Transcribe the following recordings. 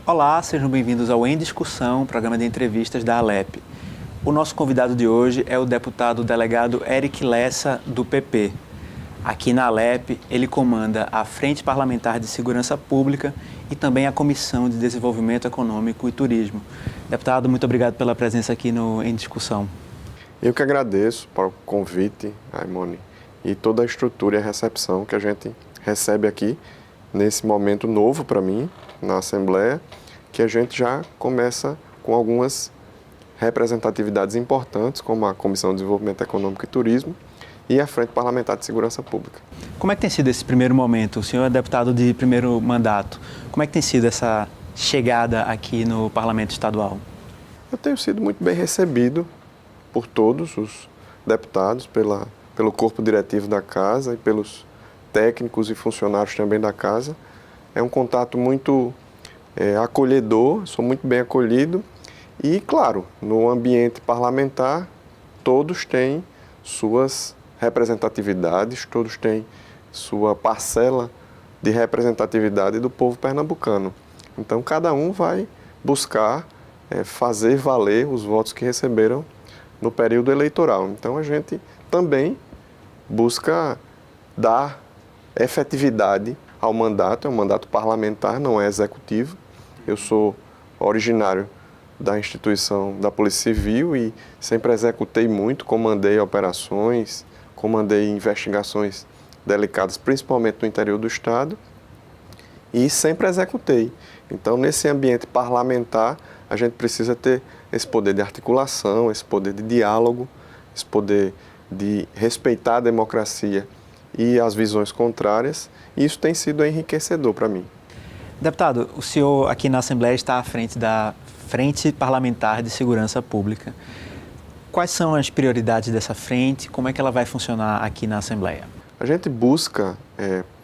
Olá, sejam bem-vindos ao Em Discussão, programa de entrevistas da Alep. O nosso convidado de hoje é o deputado delegado Eric Lessa, do PP. Aqui na Alep, ele comanda a Frente Parlamentar de Segurança Pública e também a Comissão de Desenvolvimento Econômico e Turismo. Deputado, muito obrigado pela presença aqui no Em Discussão. Eu que agradeço para o convite, Raimone, e toda a estrutura e a recepção que a gente recebe aqui nesse momento novo para mim, na Assembleia, que a gente já começa com algumas representatividades importantes, como a Comissão de Desenvolvimento Econômico e Turismo e a Frente Parlamentar de Segurança Pública. Como é que tem sido esse primeiro momento? O senhor é deputado de primeiro mandato. Como é que tem sido essa chegada aqui no Parlamento Estadual? Eu tenho sido muito bem recebido por todos os deputados, pelo corpo diretivo da Casa e pelos técnicos e funcionários também da Casa. É um contato muito acolhedor, sou muito bem acolhido e, claro, no ambiente parlamentar, todos têm suas representatividades, todos têm sua parcela de representatividade do povo pernambucano. Então, cada um vai buscar fazer valer os votos que receberam no período eleitoral. Então, a gente também busca dar efetividade ao mandato, é um mandato parlamentar, não é executivo. Eu sou originário da instituição da Polícia Civil e sempre executei muito, comandei operações, comandei investigações delicadas, principalmente no interior do Estado, e sempre executei. Então, nesse ambiente parlamentar, a gente precisa ter esse poder de articulação, esse poder de diálogo, esse poder de respeitar a democracia e as visões contrárias, e isso tem sido enriquecedor para mim. Deputado, o senhor aqui na Assembleia está à frente da Frente Parlamentar de Segurança Pública. Quais são as prioridades dessa frente? Como é que ela vai funcionar aqui na Assembleia? A gente busca,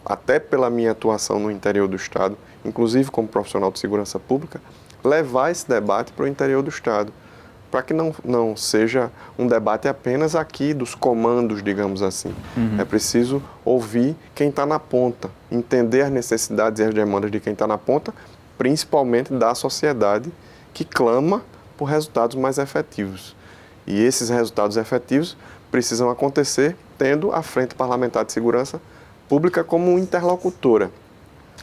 até pela minha atuação no interior do Estado, inclusive como profissional de segurança pública, levar esse debate para o interior do Estado, para que não seja um debate apenas aqui dos comandos, digamos assim. É preciso ouvir quem está na ponta, entender as necessidades e as demandas de quem está na ponta, principalmente da sociedade que clama por resultados mais efetivos. E esses resultados efetivos precisam acontecer tendo a Frente Parlamentar de Segurança Pública como interlocutora.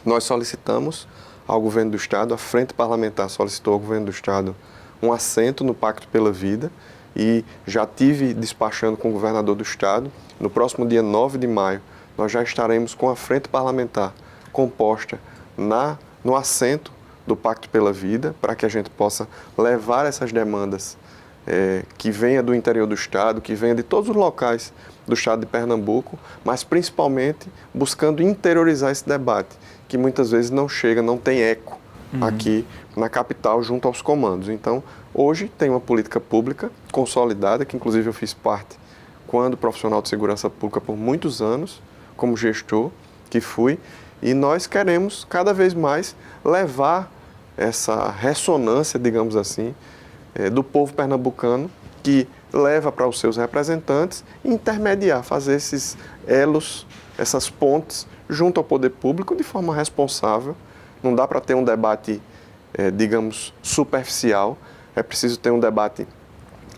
Nós solicitamos ao Governo do Estado, a Frente Parlamentar solicitou ao Governo do Estado um assento no Pacto pela Vida e já tive despachando com o governador do Estado. No próximo dia 9 de maio, nós já estaremos com a Frente Parlamentar composta no assento do Pacto pela Vida, para que a gente possa levar essas demandas que venha do interior do Estado, que venha de todos os locais do Estado de Pernambuco, mas principalmente buscando interiorizar esse debate, que muitas vezes não chega, não tem eco aqui na capital, junto aos comandos. Então, hoje tem uma política pública consolidada, que inclusive eu fiz parte quando profissional de segurança pública por muitos anos, como gestor que fui, e nós queremos cada vez mais levar essa ressonância, digamos assim, do povo pernambucano, que leva para os seus representantes e intermediar, fazer esses elos, essas pontes junto ao poder público de forma responsável. Não dá para ter um debate, digamos, superficial, é preciso ter um debate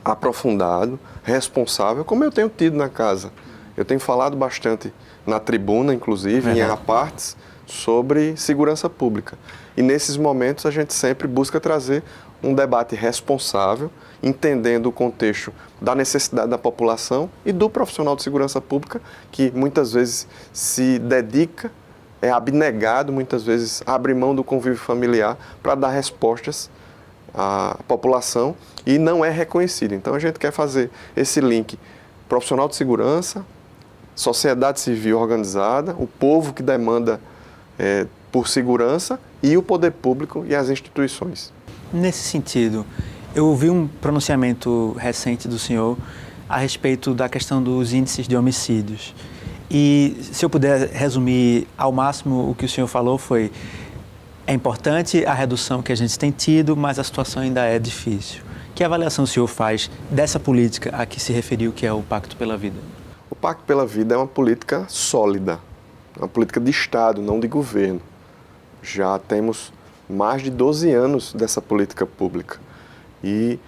aprofundado, responsável, como eu tenho tido na casa. Eu tenho falado bastante na tribuna, inclusive, em apartes, sobre segurança pública. E nesses momentos a gente sempre busca trazer um debate responsável, entendendo o contexto da necessidade da população e do profissional de segurança pública, que muitas vezes se dedica, é abnegado, muitas vezes abre mão do convívio familiar para dar respostas à população e não é reconhecido. Então a gente quer fazer esse link profissional de segurança, sociedade civil organizada, o povo que demanda por segurança e o poder público e as instituições. Nesse sentido, eu ouvi um pronunciamento recente do senhor a respeito da questão dos índices de homicídios. E se eu puder resumir ao máximo o que o senhor falou foi: é importante a redução que a gente tem tido, mas a situação ainda é difícil. Que avaliação o senhor faz dessa política a que se referiu, que é o Pacto pela Vida? O Pacto pela Vida é uma política sólida, uma política de Estado, não de governo. Já temos mais de 12 anos dessa política pública. E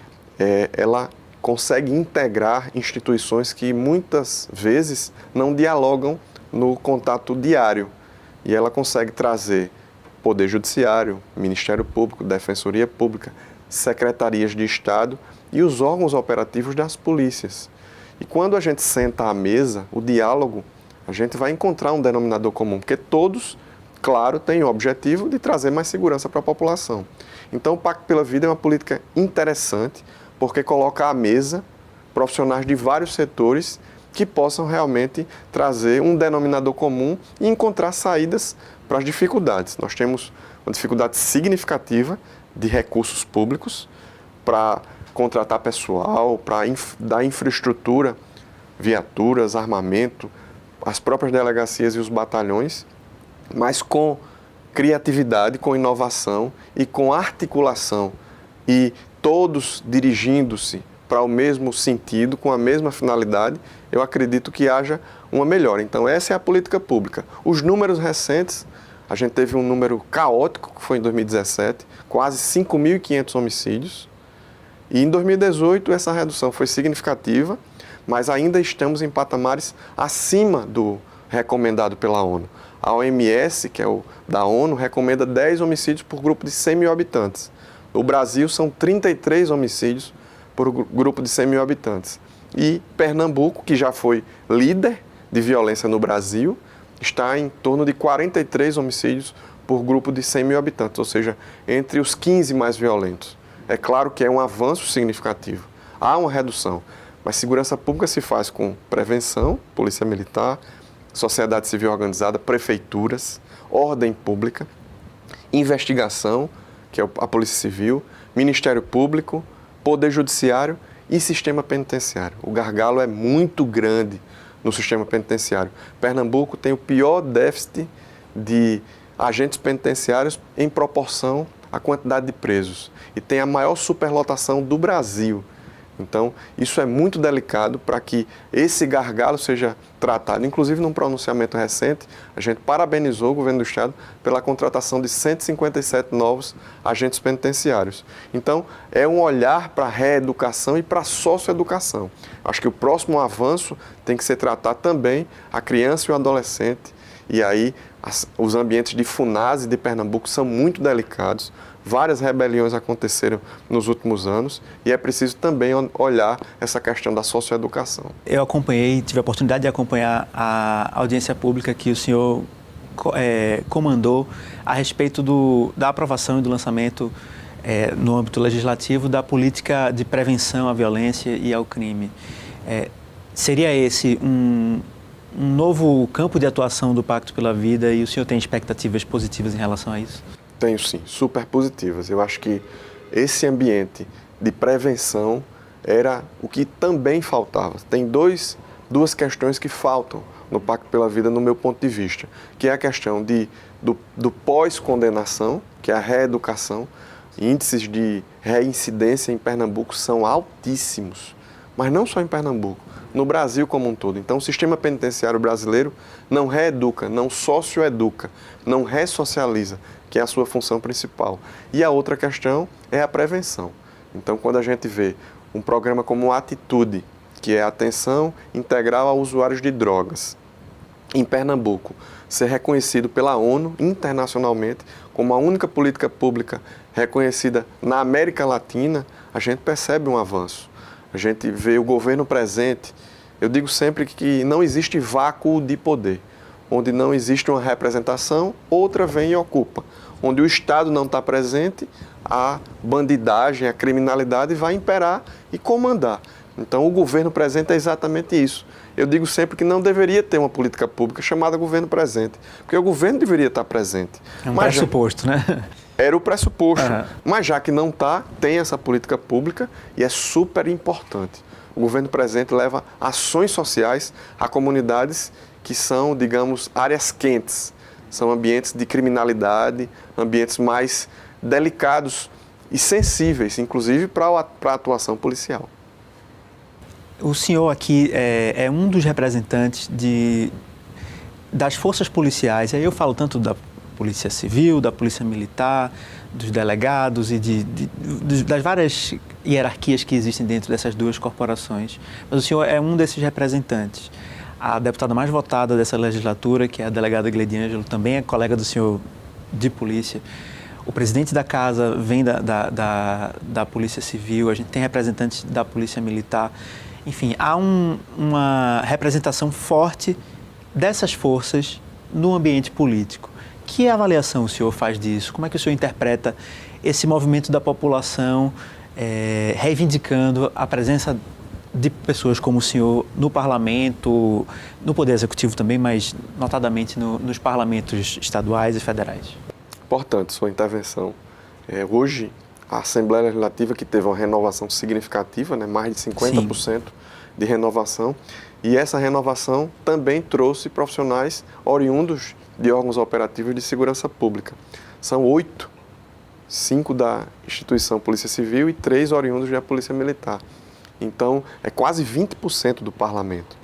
ela consegue integrar instituições que muitas vezes não dialogam no contato diário. E ela consegue trazer Poder Judiciário, Ministério Público, Defensoria Pública, secretarias de Estado e os órgãos operativos das polícias. E quando a gente senta à mesa, o diálogo, a gente vai encontrar um denominador comum, porque todos, claro, têm o objetivo de trazer mais segurança para a população. Então, o Pacto pela Vida é uma política interessante, porque coloca à mesa profissionais de vários setores que possam realmente trazer um denominador comum e encontrar saídas para as dificuldades. Nós temos uma dificuldade significativa de recursos públicos para contratar pessoal, para dar infraestrutura, viaturas, armamento, as próprias delegacias e os batalhões, mas com criatividade, com inovação e com articulação, e todos dirigindo-se para o mesmo sentido, com a mesma finalidade, eu acredito que haja uma melhora. Então, essa é a política pública. Os números recentes, a gente teve um número caótico, que foi em 2017, quase 5.500 homicídios, e em 2018 essa redução foi significativa, mas ainda estamos em patamares acima do recomendado pela ONU. A OMS, que é o da ONU, recomenda 10 homicídios por grupo de 100 mil habitantes. No Brasil, são 33 homicídios por grupo de 100 mil habitantes. E Pernambuco, que já foi líder de violência no Brasil, está em torno de 43 homicídios por grupo de 100 mil habitantes, ou seja, entre os 15 mais violentos. É claro que é um avanço significativo. Há uma redução, mas segurança pública se faz com prevenção, polícia militar, sociedade civil organizada, prefeituras, ordem pública, investigação, que é a Polícia Civil, Ministério Público, Poder Judiciário e Sistema Penitenciário. O gargalo é muito grande no sistema penitenciário. Pernambuco tem o pior déficit de agentes penitenciários em proporção à quantidade de presos e tem a maior superlotação do Brasil. Então, isso é muito delicado para que esse gargalo seja tratado. Inclusive, num pronunciamento recente, a gente parabenizou o governo do Estado pela contratação de 157 novos agentes penitenciários. Então, é um olhar para a reeducação e para a socioeducação. Acho que o próximo avanço tem que ser tratar também a criança e o adolescente. E aí, os ambientes de Funase de Pernambuco são muito delicados. Várias rebeliões aconteceram nos últimos anos e é preciso também olhar essa questão da socioeducação. Eu tive a oportunidade de acompanhar a audiência pública que o senhor comandou a respeito da aprovação e do lançamento no âmbito legislativo da política de prevenção à violência e ao crime. Seria esse um novo campo de atuação do Pacto pela Vida e o senhor tem expectativas positivas em relação a isso? Tenho sim, super positivas. Eu acho que esse ambiente de prevenção era o que também faltava. Tem duas questões que faltam no Pacto pela Vida, no meu ponto de vista, que é a questão do pós-condenação, que é a reeducação. Índices de reincidência em Pernambuco são altíssimos, mas não só em Pernambuco, no Brasil como um todo. Então, o sistema penitenciário brasileiro não reeduca, não socioeduca, não ressocializa, que é a sua função principal. E a outra questão é a prevenção. Então, quando a gente vê um programa como Atitude, que é atenção integral a usuários de drogas, em Pernambuco, ser reconhecido pela ONU internacionalmente como a única política pública reconhecida na América Latina, a gente percebe um avanço. A gente vê o governo presente. Eu digo sempre que não existe vácuo de poder. Onde não existe uma representação, outra vem e ocupa. Onde o Estado não está presente, a bandidagem, a criminalidade vai imperar e comandar. Então, o governo presente é exatamente isso. Eu digo sempre que não deveria ter uma política pública chamada governo presente, porque o governo deveria estar presente. É um pressuposto, né? Era o pressuposto, mas já que não está, tem essa política pública e é super importante. O governo presente leva ações sociais a comunidades que são, digamos, áreas quentes. São ambientes de criminalidade, ambientes mais delicados e sensíveis, inclusive para a atuação policial. O senhor aqui é um dos representantes das forças policiais, aí eu falo tanto Polícia Civil, da Polícia Militar, dos delegados e das várias hierarquias que existem dentro dessas duas corporações. Mas o senhor é um desses representantes. A deputada mais votada dessa legislatura, que é a delegada Gleide Ângelo, também é colega do senhor de polícia. O presidente da casa vem da Polícia Civil, a gente tem representantes da Polícia Militar. Enfim, há uma representação forte dessas forças no ambiente político. Que avaliação o senhor faz disso? Como é que o senhor interpreta esse movimento da população reivindicando a presença de pessoas como o senhor no parlamento, no Poder Executivo também, mas notadamente nos parlamentos estaduais e federais? Importante sua intervenção. Hoje, a Assembleia Legislativa, que teve uma renovação significativa, né, mais de 50% Sim. de renovação, e essa renovação também trouxe profissionais oriundos de órgãos operativos de segurança pública. São 8, 5 da instituição Polícia Civil e 3 oriundos da Polícia Militar. Então, é quase 20% do parlamento.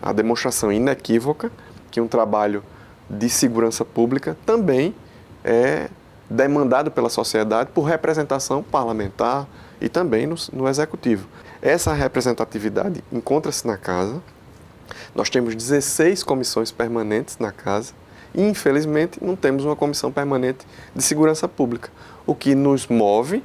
A demonstração inequívoca que um trabalho de segurança pública também é demandado pela sociedade por representação parlamentar e também no Executivo. Essa representatividade encontra-se na Casa. Nós temos 16 comissões permanentes na Casa e, infelizmente, não temos uma comissão permanente de segurança pública, o que nos move,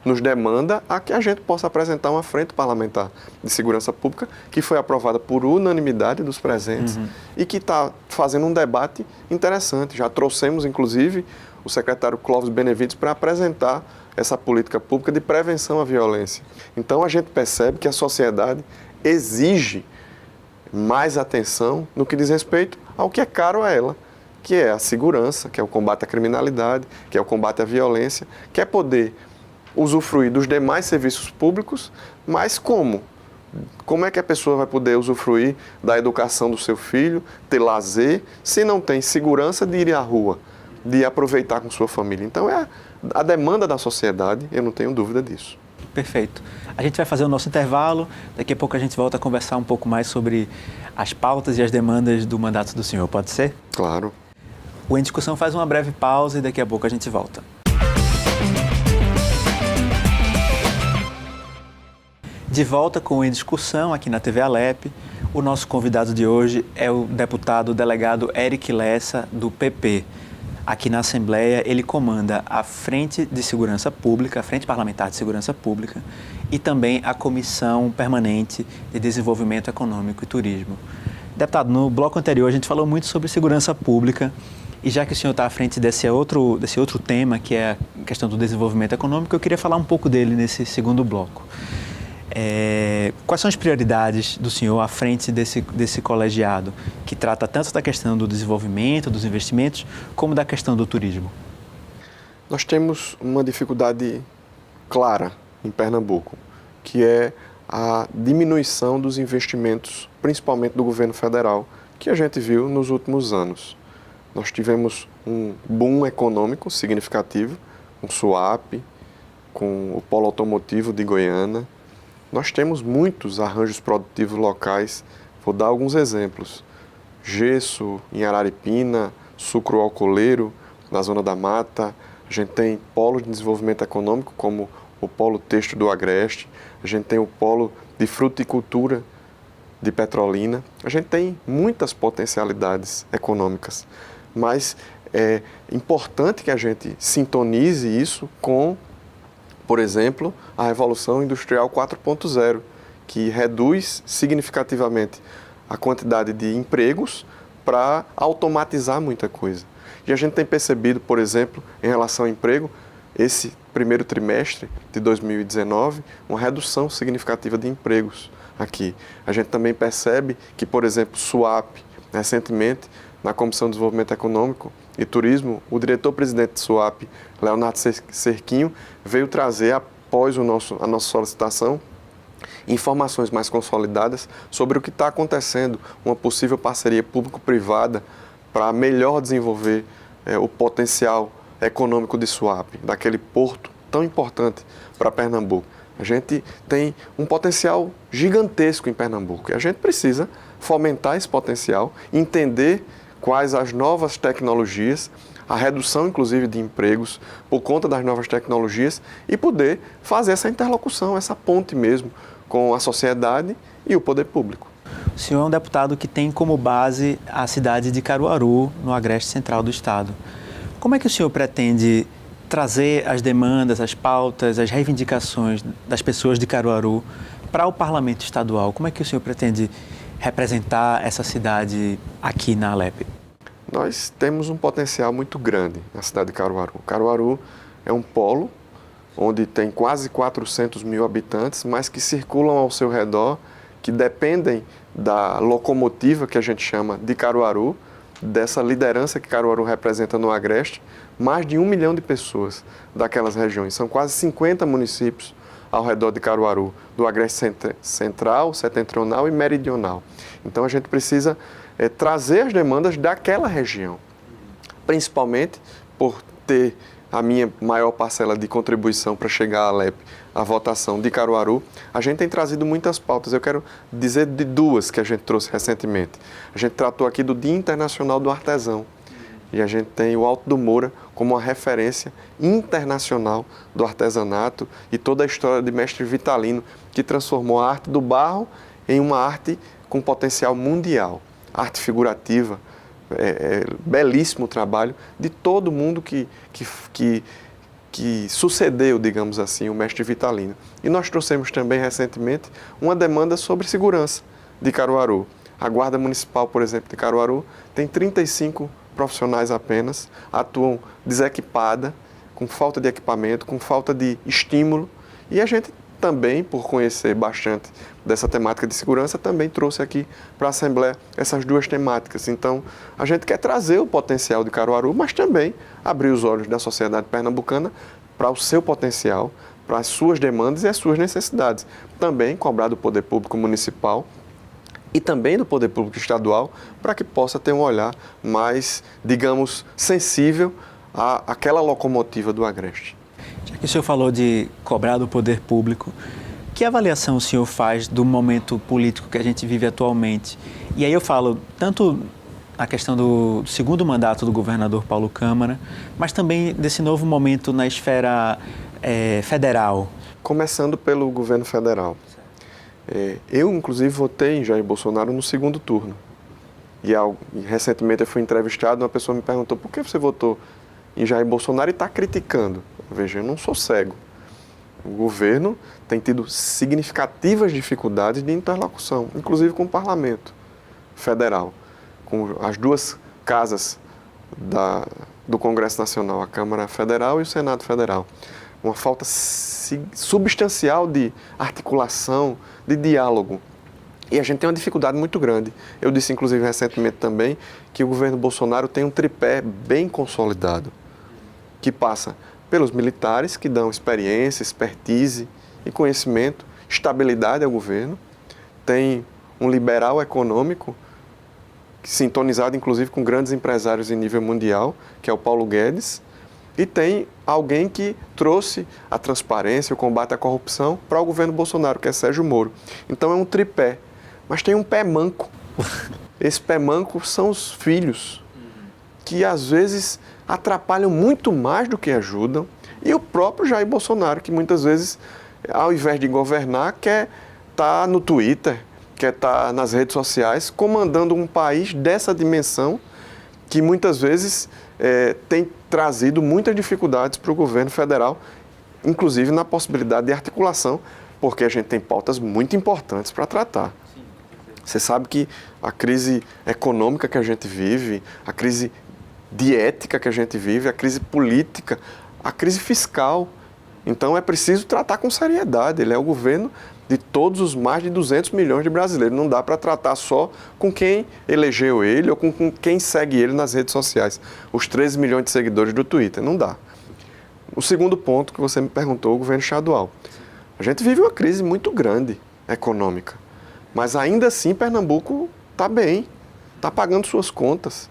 nos demanda a que a gente possa apresentar uma frente parlamentar de segurança pública que foi aprovada por unanimidade dos presentes e que está fazendo um debate interessante. Já trouxemos, inclusive, o secretário Clóvis Benevides para apresentar essa política pública de prevenção à violência. Então, a gente percebe que a sociedade exige mais atenção no que diz respeito ao que é caro a ela, que é a segurança, que é o combate à criminalidade, que é o combate à violência, que é poder usufruir dos demais serviços públicos, mas como? Como é que a pessoa vai poder usufruir da educação do seu filho, ter lazer, se não tem segurança de ir à rua, de aproveitar com sua família? Então, é a demanda da sociedade, eu não tenho dúvida disso. Perfeito. A gente vai fazer o nosso intervalo, daqui a pouco a gente volta a conversar um pouco mais sobre as pautas e as demandas do mandato do senhor, pode ser? Claro. O Em Discussão faz uma breve pausa e daqui a pouco a gente volta. De volta com Em Discussão aqui na TV Alep, o nosso convidado de hoje é o deputado delegado Eric Lessa, do PP. Aqui na Assembleia, ele comanda a Frente de Segurança Pública, a Frente Parlamentar de Segurança Pública e também a Comissão Permanente de Desenvolvimento Econômico e Turismo. Deputado, no bloco anterior a gente falou muito sobre segurança pública e já que o senhor está à frente desse outro tema, que é a questão do desenvolvimento econômico, eu queria falar um pouco dele nesse segundo bloco. Quais são as prioridades do senhor à frente desse colegiado, que trata tanto da questão do desenvolvimento, dos investimentos, como da questão do turismo? Nós temos uma dificuldade clara em Pernambuco, que é a diminuição dos investimentos, principalmente do governo federal, que a gente viu nos últimos anos. Nós tivemos um boom econômico significativo, com o SUAP, com o polo automotivo de Goiânia. Nós temos muitos arranjos produtivos locais, vou dar alguns exemplos. Gesso em Araripina, sucro alcooleiro na Zona da Mata, a gente tem polos de desenvolvimento econômico como o polo têxtil do Agreste, a gente tem o polo de fruticultura de Petrolina, a gente tem muitas potencialidades econômicas, mas é importante que a gente sintonize isso com, por exemplo, a Revolução Industrial 4.0, que reduz significativamente a quantidade de empregos para automatizar muita coisa. E a gente tem percebido, por exemplo, em relação ao emprego, esse primeiro trimestre de 2019, uma redução significativa de empregos aqui. A gente também percebe que, por exemplo, SUAP, recentemente, na Comissão de Desenvolvimento Econômico e Turismo, o diretor-presidente de SUAP, Leonardo Cerquinho, veio trazer, após a nossa solicitação, informações mais consolidadas sobre o que está acontecendo, uma possível parceria público-privada para melhor desenvolver o potencial econômico de SUAP, daquele porto tão importante para Pernambuco. A gente tem um potencial gigantesco em Pernambuco e a gente precisa fomentar esse potencial, entender quais as novas tecnologias, a redução, inclusive, de empregos por conta das novas tecnologias e poder fazer essa interlocução, essa ponte mesmo com a sociedade e o poder público. O senhor é um deputado que tem como base a cidade de Caruaru, no agreste central do estado. Como é que o senhor pretende trazer as demandas, as pautas, as reivindicações das pessoas de Caruaru para o parlamento estadual? Como é que o senhor pretende representar essa cidade aqui na Alep? Nós temos um potencial muito grande na cidade de Caruaru. Caruaru é um polo onde tem quase 400 mil habitantes, mas que circulam ao seu redor, que dependem da locomotiva que a gente chama de Caruaru, dessa liderança que Caruaru representa no agreste, mais de 1 milhão de pessoas daquelas regiões. São quase 50 municípios ao redor de Caruaru, do agreste central, setentrional e meridional. Então a gente precisa trazer as demandas daquela região, principalmente por ter a minha maior parcela de contribuição para chegar à Alep, a votação de Caruaru. A gente tem trazido muitas pautas. Eu quero dizer de duas que a gente trouxe recentemente. A gente tratou aqui do Dia Internacional do Artesão. E a gente tem o Alto do Moura como uma referência internacional do artesanato e toda a história de Mestre Vitalino, que transformou a arte do barro em uma arte com potencial mundial. Arte figurativa, belíssimo trabalho de todo mundo que sucedeu, digamos assim, o Mestre Vitalino. E nós trouxemos também recentemente uma demanda sobre segurança de Caruaru. A Guarda Municipal, por exemplo, de Caruaru tem 35 profissionais apenas, atuam desequipada, com falta de equipamento, com falta de estímulo. E a gente também, por conhecer bastante dessa temática de segurança, também trouxe aqui para a Assembleia essas duas temáticas. Então, a gente quer trazer o potencial de Caruaru, mas também abrir os olhos da sociedade pernambucana para o seu potencial, para as suas demandas e as suas necessidades. Também cobrar do poder público municipal e também do poder público estadual, para que possa ter um olhar mais, digamos, sensível àquela locomotiva do agreste. Já que o senhor falou de cobrar do poder público, que avaliação o senhor faz do momento político que a gente vive atualmente? E aí eu falo tanto a questão do segundo mandato do governador Paulo Câmara, mas também desse novo momento na esfera federal. Começando pelo governo federal. Eu, inclusive, votei em Jair Bolsonaro no segundo turno. E recentemente eu fui entrevistado, uma pessoa me perguntou: por que você votou em Jair Bolsonaro e está criticando? Veja, eu não sou cego. O governo tem tido significativas dificuldades de interlocução, inclusive com o Parlamento Federal, com as duas casas do Congresso Nacional, a Câmara Federal e o Senado Federal. Uma falta substancial de articulação, de diálogo. E a gente tem uma dificuldade muito grande. Eu disse, inclusive, recentemente também, que o governo Bolsonaro tem um tripé bem consolidado, que passa pelos militares, que dão experiência, expertise e conhecimento, estabilidade ao governo. Tem um liberal econômico, sintonizado, inclusive, com grandes empresários em nível mundial, que é o Paulo Guedes. E tem alguém que trouxe a transparência, o combate à corrupção para o governo Bolsonaro, que é Sérgio Moro. Então é um tripé, mas tem um pé manco. Esse pé manco são os filhos, que às vezes atrapalham muito mais do que ajudam. E o próprio Jair Bolsonaro, que muitas vezes, ao invés de governar, quer estar no Twitter, quer estar nas redes sociais, comandando um país dessa dimensão, que muitas vezes tem trazido muitas dificuldades para o governo federal, inclusive na possibilidade de articulação, porque a gente tem pautas muito importantes para tratar. Você sabe que a crise econômica que a gente vive, a crise de ética que a gente vive, a crise política, a crise fiscal. Então é preciso tratar com seriedade. Ele é o governo de todos os mais de 200 milhões de brasileiros. Não dá para tratar só com quem elegeu ele ou com quem segue ele nas redes sociais. Os 13 milhões de seguidores do Twitter. Não dá. O segundo ponto que você me perguntou, o governo estadual. A gente vive uma crise muito grande econômica. Mas ainda assim Pernambuco está bem, está pagando suas contas.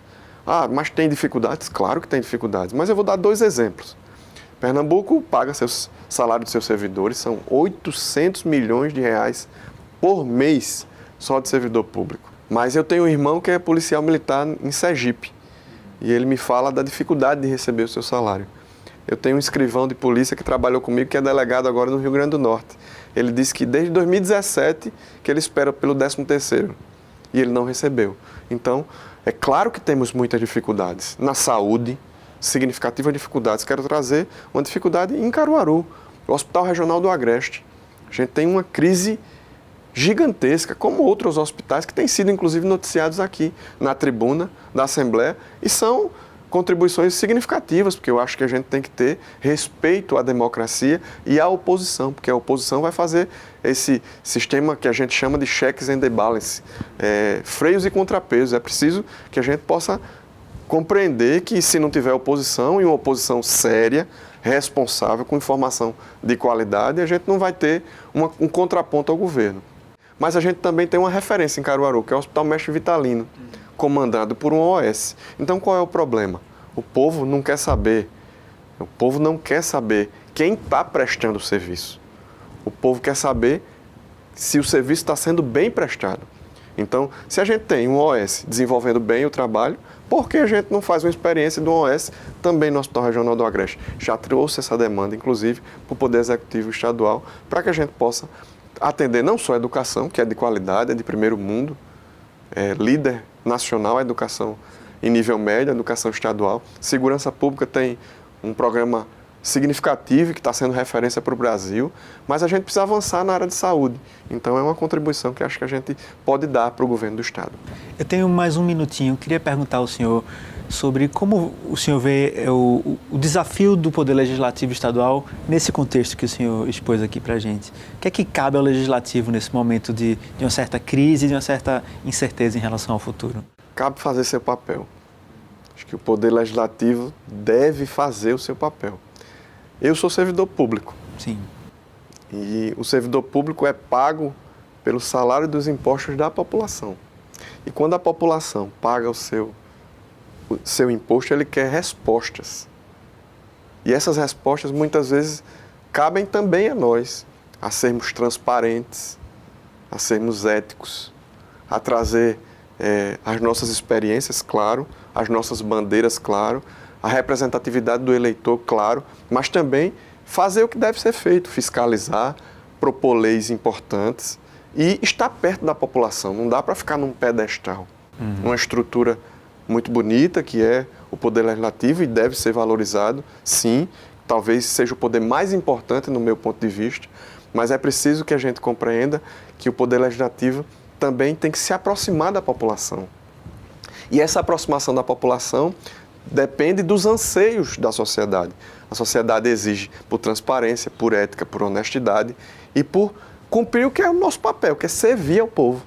Mas tem dificuldades? Claro que tem dificuldades. Mas eu vou dar 2 exemplos. Pernambuco paga seus salários de seus servidores, são 800 milhões de reais por mês só de servidor público. Mas eu tenho um irmão que é policial militar em Sergipe e ele me fala da dificuldade de receber o seu salário. Eu tenho um escrivão de polícia que trabalhou comigo, que é delegado agora no Rio Grande do Norte. Ele disse que desde 2017 que ele espera pelo 13º e ele não recebeu. Então, é claro que temos muitas dificuldades. Na saúde, significativas dificuldades. Quero trazer uma dificuldade em Caruaru, o Hospital Regional do Agreste. A gente tem uma crise gigantesca, como outros hospitais que têm sido inclusive noticiados aqui na tribuna da Assembleia e são contribuições significativas, porque eu acho que a gente tem que ter respeito à democracia e à oposição, porque a oposição vai fazer esse sistema que a gente chama de checks and balance, freios e contrapesos. É preciso que a gente possa compreender que se não tiver oposição, e uma oposição séria, responsável, com informação de qualidade, a gente não vai ter um contraponto ao governo. Mas a gente também tem uma referência em Caruaru, que é o Hospital Mestre Vitalino, comandado por um OS. Então qual é o problema? O povo não quer saber. O povo não quer saber quem está prestando o serviço. O povo quer saber se o serviço está sendo bem prestado. Então, se a gente tem um OS desenvolvendo bem o trabalho, por que a gente não faz uma experiência de um OS também no Hospital Regional do Agreste? Já trouxe essa demanda, inclusive, para o Poder Executivo Estadual, para que a gente possa atender não só a educação, que é de qualidade, é de primeiro mundo, líder nacional, a educação em nível médio, a educação estadual. Segurança Pública tem um programa significativo que está sendo referência para o Brasil, mas a gente precisa avançar na área de saúde. Então é uma contribuição que acho que a gente pode dar para o governo do Estado. Eu tenho mais um minutinho. Queria perguntar ao senhor sobre como o senhor vê o desafio do Poder Legislativo Estadual nesse contexto que o senhor expôs aqui para a gente. O que é que cabe ao Legislativo nesse momento de uma certa crise, de uma certa incerteza em relação ao futuro? Cabe fazer seu papel. Acho que o Poder Legislativo deve fazer o seu papel. Eu sou servidor público. Sim. E o servidor público é pago pelo salário dos impostos da população. E quando a população paga o seu imposto, ele quer respostas. E essas respostas, muitas vezes, cabem também a nós, a sermos transparentes, a sermos éticos, a trazer as nossas experiências, claro, as nossas bandeiras, claro, a representatividade do eleitor, claro, mas também fazer o que deve ser feito, fiscalizar, propor leis importantes e estar perto da população. Não dá para ficar num pedestal. Uma estrutura muito bonita, que é o Poder Legislativo, e deve ser valorizado, sim, talvez seja o poder mais importante no meu ponto de vista, mas é preciso que a gente compreenda que o Poder Legislativo também tem que se aproximar da população. E essa aproximação da população depende dos anseios da sociedade. A sociedade exige por transparência, por ética, por honestidade e por cumprir o que é o nosso papel, que é servir ao povo.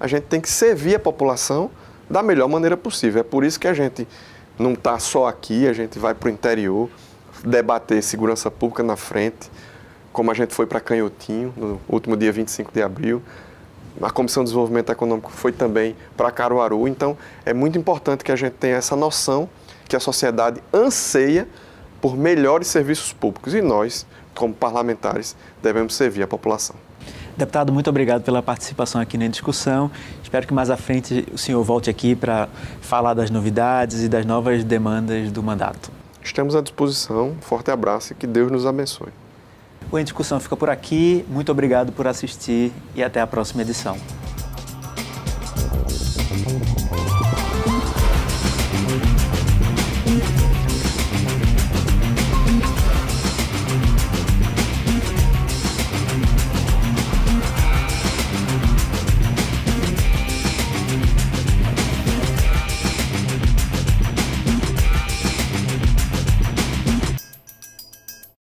A gente tem que servir a população da melhor maneira possível. É por isso que a gente não está só aqui, a gente vai para o interior, debater segurança pública na frente, como a gente foi para Canhotinho, no último dia 25 de abril. A Comissão de Desenvolvimento Econômico foi também para Caruaru. Então, é muito importante que a gente tenha essa noção que a sociedade anseia por melhores serviços públicos e nós, como parlamentares, devemos servir a população. Deputado, muito obrigado pela participação aqui na discussão. Espero que mais à frente o senhor volte aqui para falar das novidades e das novas demandas do mandato. Estamos à disposição. Um forte abraço e que Deus nos abençoe. O Em Discussão fica por aqui. Muito obrigado por assistir e até a próxima edição.